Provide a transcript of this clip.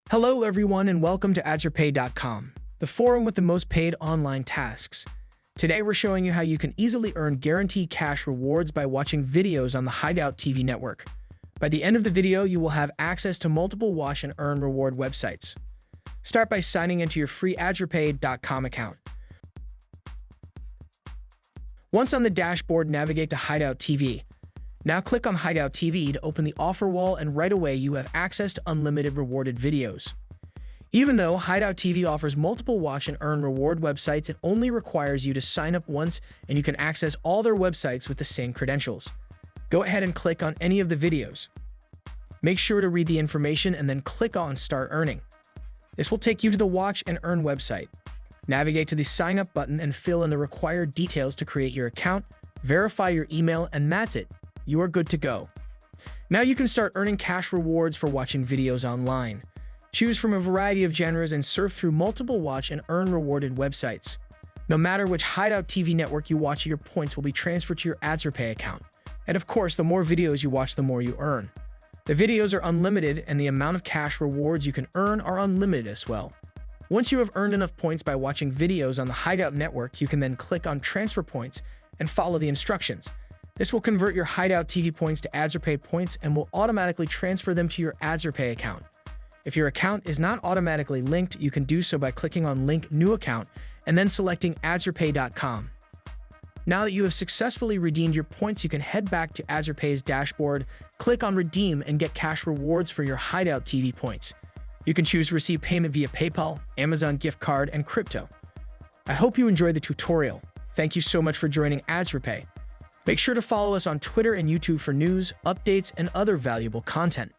Hello everyone and welcome to AdsRepay.com, the forum with the most paid online tasks. Today we're showing you how you can easily earn guaranteed cash rewards by watching videos on the Hideout TV network. By the end of the video, you will have access to multiple watch and earn reward websites. Start by signing into your free AdsRepay.com account. Once on the dashboard, navigate to Hideout TV. Now click on Hideout TV to open the offer wall, and right away you have access to unlimited rewarded videos. Even though Hideout TV offers multiple watch and earn reward websites, it only requires you to sign up once and you can access all their websites with the same credentials. Go ahead and click on any of the videos. Make sure to read the information and then click on Start Earning. This will take you to the watch and earn website. Navigate to the sign up button and fill in the required details to create your account, verify your email, and that's it. You are good to go. Now you can start earning cash rewards for watching videos online. Choose from a variety of genres and surf through multiple watch and earn rewarded websites. No matter which Hideout TV network you watch, your points will be transferred to your AdsRepay account. And of course, the more videos you watch, the more you earn. The videos are unlimited and the amount of cash rewards you can earn are unlimited as well. Once you have earned enough points by watching videos on the Hideout network, you can then click on Transfer Points and follow the instructions. This will convert your Hideout TV points to AdsRepay points and will automatically transfer them to your AdsRepay account. If your account is not automatically linked, you can do so by clicking on Link New Account and then selecting AdsRepay.com. Now that you have successfully redeemed your points, you can head back to AdsRepay's dashboard, click on Redeem, and get cash rewards for your Hideout TV points. You can choose to receive payment via PayPal, Amazon gift card, and crypto. I hope you enjoyed the tutorial. Thank you so much for joining AdsRepay. Make sure to follow us on Twitter and YouTube for news, updates, and other valuable content.